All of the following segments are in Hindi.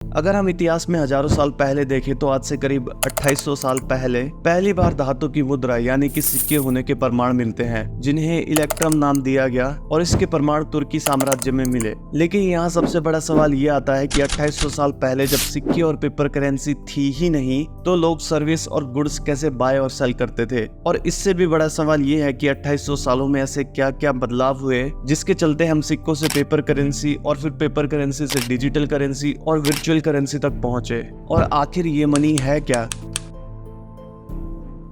अगर हम इतिहास में हजारों साल पहले देखें तो आज से करीब 2800 साल पहले पहली बार धातु की मुद्रा यानी कि सिक्के होने के प्रमाण मिलते हैं, जिन्हें इलेक्ट्रम नाम दिया गया और इसके प्रमाण तुर्की साम्राज्य में मिले। लेकिन यहाँ सबसे बड़ा सवाल ये आता है कि 2800 साल पहले जब सिक्के और पेपर करेंसी थी ही नहीं तो लोग सर्विस और गुड्स कैसे बाय और सेल करते थे। और इससे भी बड़ा सवाल ये है कि 2800 सालों में ऐसे क्या क्या बदलाव हुए जिसके चलते हम सिक्कों से पेपर करेंसी और फिर पेपर करेंसी से डिजिटल करेंसी और वर्चुअल करेंसी तक पहुंचे। और आखिर ये मनी है क्या?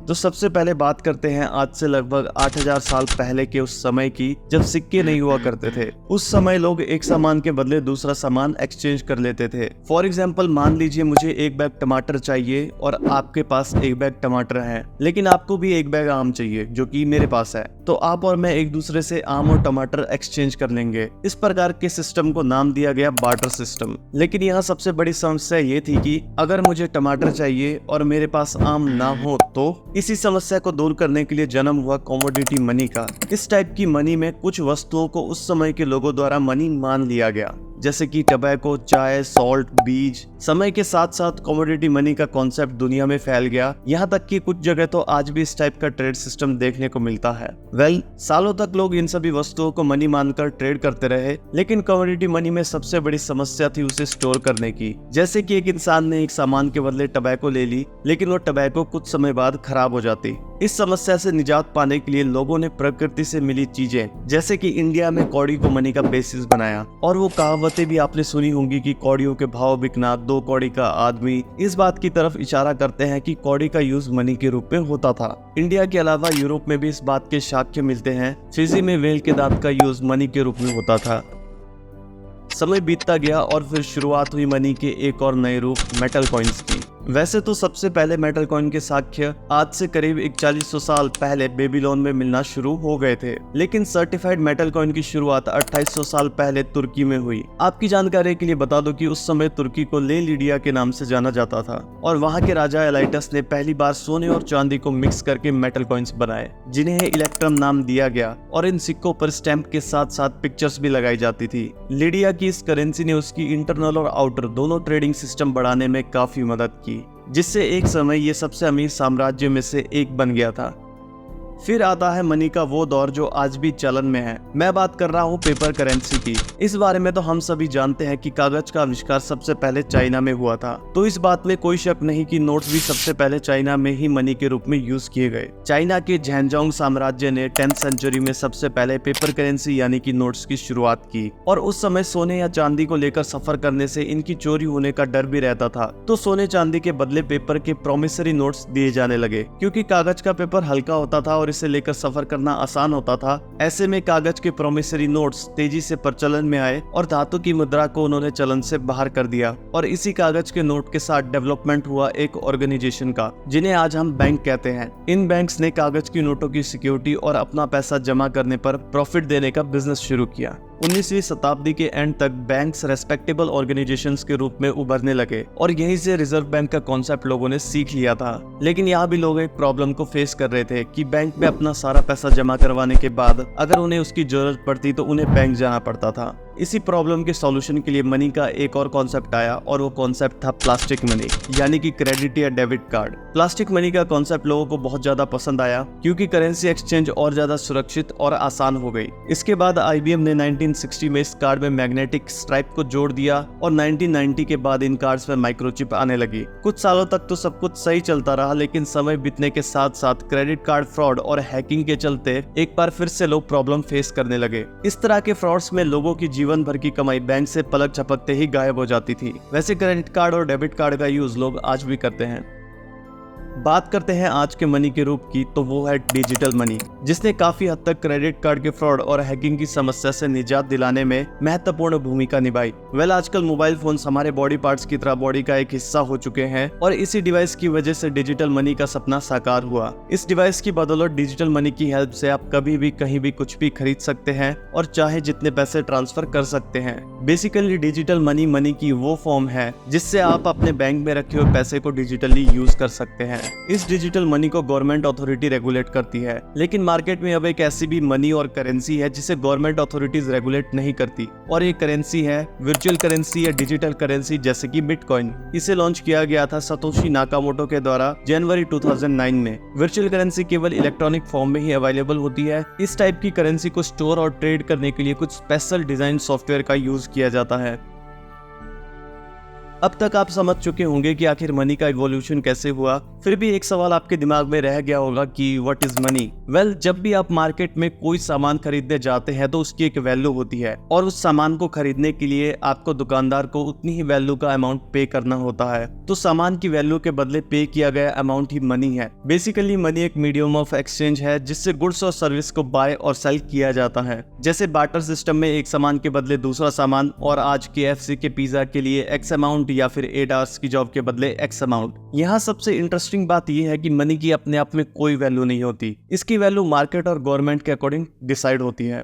तो सबसे पहले बात करते हैं आज से लगभग 8000 साल पहले के उस समय की जब सिक्के नहीं हुआ करते थे। उस समय लोग एक सामान के बदले दूसरा सामान एक्सचेंज कर लेते थे। फॉर एग्जाम्पल मान लीजिए मुझे एक बैग टमाटर चाहिए और आपके पास एक बैग टमाटर है, लेकिन आपको भी एक बैग आम चाहिए जो कि मेरे पास है। तो आप और मैं एक दूसरे से आम और टमाटर एक्सचेंज कर लेंगे। इस प्रकार के सिस्टम को नाम दिया गया बार्टर सिस्टम। लेकिन यहाँ सबसे बड़ी समस्या ये थी कि अगर मुझे टमाटर चाहिए और मेरे पास आम ना हो तो इसी समस्या को दूर करने के लिए जन्म हुआ कमोडिटी मनी का। इस टाइप की मनी में कुछ वस्तुओं को उस समय के लोगों द्वारा मनी मान लिया गया, जैसे कि टबैको, चाय, सॉल्ट, बीज। समय के साथ साथ कमोडिटी मनी का कॉन्सेप्ट दुनिया में फैल गया, यहाँ तक कि कुछ जगह तो आज भी इस टाइप का ट्रेड सिस्टम देखने को मिलता है। सालों तक लोग इन सभी वस्तुओं को मनी मानकर ट्रेड करते रहे, लेकिन कमोडिटी मनी में सबसे बड़ी समस्या थी उसे स्टोर करने की। जैसे कि एक इंसान ने एक सामान के बदले टबैको ले ली, लेकिन वो टबैको कुछ समय बाद खराब हो जाती। इस समस्या से निजात पाने के लिए लोगों ने प्रकृति से मिली चीजें, जैसे कि इंडिया में कौड़ी को मनी का बेसिस बनाया। और वो कहावतें भी आपने सुनी होंगी कि कौड़ियों के भाव बिकना, 2 कौड़ी का आदमी, इस बात की तरफ इशारा करते हैं कि कौड़ी का यूज मनी के रूप में होता था। इंडिया के अलावा यूरोप में भी इस बात के साक्ष्य मिलते हैं। फिजी में व्हेल के दांत का यूज मनी के रूप में होता था। समय बीतता गया और फिर शुरुआत हुई मनी के एक और नए रूप मेटल कॉइन्स की। वैसे तो सबसे पहले मेटल कॉइन के साक्ष्य आज से करीब 4100 साल पहले बेबीलोन में मिलना शुरू हो गए थे, लेकिन सर्टिफाइड मेटल कॉइन की शुरुआत 2800 साल पहले तुर्की में हुई। आपकी जानकारी के लिए बता दो कि उस समय तुर्की को ले लिडिया के नाम से जाना जाता था और वहां के राजा एलाइटस ने पहली बार सोने और चांदी को मिक्स करके मेटल कॉइन्स बनाए, जिन्हें इलेक्ट्रम नाम दिया गया। और इन सिक्कों पर स्टैंप के साथ साथ पिक्चर्स भी लगाई जाती थी। लिडिया की इस करेंसी ने उसकी इंटरनल और आउटर दोनों ट्रेडिंग सिस्टम बढ़ाने में काफी मदद की, जिससे एक समय ये सबसे अमीर साम्राज्य में से एक बन गया था। फिर आता है मनी का वो दौर जो आज भी चलन में है। मैं बात कर रहा हूँ पेपर करेंसी की। इस बारे में तो हम सभी जानते हैं कि कागज का आविष्कार सबसे पहले चाइना में हुआ था, तो इस बात में कोई शक नहीं कि नोट्स भी सबसे पहले चाइना में ही मनी के रूप में यूज किए गए। चाइना के झेंजोंग साम्राज्य ने 10th सेंचुरी में सबसे पहले पेपर करेंसी यानी कि नोट्स की शुरुआत की। और उस समय सोने या चांदी को लेकर सफर करने से इनकी चोरी होने का डर भी रहता था, तो सोने चांदी के बदले पेपर के प्रोमिसरी नोट्स दिए जाने लगे। क्योंकि कागज का पेपर हल्का होता था और इसे लेकर सफर करना आसान होता था, ऐसे में कागज के प्रोमिसरी नोट्स तेजी से प्रचलन में आए और धातु की मुद्रा को उन्होंने चलन से बाहर कर दिया। और इसी कागज के नोट के साथ डेवलपमेंट हुआ एक ऑर्गेनाइजेशन का, जिन्हें आज हम बैंक कहते हैं। इन बैंक्स ने कागज की नोटों की सिक्योरिटी और अपना पैसा जमा करने पर प्रॉफिट देने का बिजनेस शुरू किया। 19वीं शताब्दी के एंड तक बैंक्स रेस्पेक्टेबल ऑर्गेनाइजेशंस के रूप में उभरने लगे और यहीं से रिजर्व बैंक का कॉन्सेप्ट लोगों ने सीख लिया था। लेकिन यहाँ भी लोग एक प्रॉब्लम को फेस कर रहे थे कि बैंक में अपना सारा पैसा जमा करवाने के बाद अगर उन्हें उसकी जरूरत पड़ती तो उन्हें बैंक जाना पड़ता था। इसी प्रॉब्लम के सॉल्यूशन के लिए मनी का एक और कॉन्सेप्ट आया और वो कॉन्सेप्ट था प्लास्टिक मनी, यानी कि क्रेडिट या डेबिट कार्ड। प्लास्टिक मनी का कॉन्सेप्ट लोगों को बहुत ज्यादा पसंद आया क्योंकि करेंसी एक्सचेंज और ज्यादा सुरक्षित और आसान हो गई। इसके बाद IBM ने 1960 में इस कार्ड में मैग्नेटिक स्ट्राइप को जोड़ दिया और 1990 के बाद इन कार्ड्स में माइक्रोचिप आने लगी। कुछ सालों तक तो सब कुछ सही चलता रहा, लेकिन समय बीतने के साथ साथ क्रेडिट कार्ड फ्रॉड और हैकिंग के चलते एक बार फिर से लोग प्रॉब्लम फेस करने लगे। इस तरह के फ्रॉड्स में लोगों की जीवन भर की कमाई बैंक से पलक झपकते ही गायब हो जाती थी। वैसे क्रेडिट कार्ड और डेबिट कार्ड का यूज लोग आज भी करते हैं। बात करते हैं आज के मनी के रूप की, तो वो है डिजिटल मनी, जिसने काफी हद तक क्रेडिट कार्ड के फ्रॉड और हैकिंग की समस्या से निजात दिलाने में महत्वपूर्ण भूमिका निभाई। आजकल मोबाइल फोन्स हमारे बॉडी पार्ट्स की तरह बॉडी का एक हिस्सा हो चुके हैं और इसी डिवाइस की वजह से डिजिटल मनी का सपना साकार हुआ। इस डिवाइस की बदौलत डिजिटल मनी की हेल्प से आप कभी भी कहीं भी कुछ भी खरीद सकते हैं और चाहे जितने पैसे ट्रांसफर कर सकते हैं। बेसिकली डिजिटल मनी की वो फॉर्म है जिससे आप अपने बैंक में रखे हुए पैसे को डिजिटली यूज कर सकते हैं। इस डिजिटल मनी को गवर्नमेंट अथॉरिटी रेगुलेट करती है, लेकिन मार्केट में अब एक ऐसी भी मनी और करेंसी है जिसे गवर्नमेंट अथॉरिटीज रेगुलेट नहीं करती, और ये करेंसी है वर्चुअल करेंसी या डिजिटल करेंसी जैसे कि बिटकॉइन। इसे लॉन्च किया गया था सतोशी नाकामोटो के द्वारा जनवरी 2009 में। वर्चुअल करेंसी केवल इलेक्ट्रॉनिक फॉर्म में ही अवेलेबल होती है। इस टाइप की करेंसी को स्टोर और ट्रेड करने के लिए कुछ स्पेशल डिजाइन सॉफ्टवेयर का यूज किया जाता है। अब तक आप समझ चुके होंगे कि आखिर मनी का इवोल्यूशन कैसे हुआ। फिर भी एक सवाल आपके दिमाग में रह गया होगा कि व्हाट इज मनी। वेल, जब भी आप मार्केट में कोई सामान खरीदने जाते हैं तो उसकी एक वैल्यू होती है, और उस सामान को खरीदने के लिए आपको दुकानदार को उतनी ही वैल्यू का अमाउंट पे करना होता है। तो सामान की वैल्यू के बदले पे किया गया अमाउंट ही मनी है। बेसिकली मनी एक मीडियम ऑफ एक्सचेंज है जिससे गुड्स और सर्विस को बाय और सेल किया जाता है। जैसे बार्टर सिस्टम में एक सामान के बदले दूसरा सामान, और आज KFC के पिज्जा के लिए एक्स अमाउंट या फिर 8 आवर्स की जॉब के बदले एक्स अमाउंट। यहाँ सबसे इंटरेस्टिंग बात यह है कि मनी की अपने आप में कोई वैल्यू नहीं होती। इसकी वैल्यू मार्केट और गवर्नमेंट के अकॉर्डिंग डिसाइड होती है।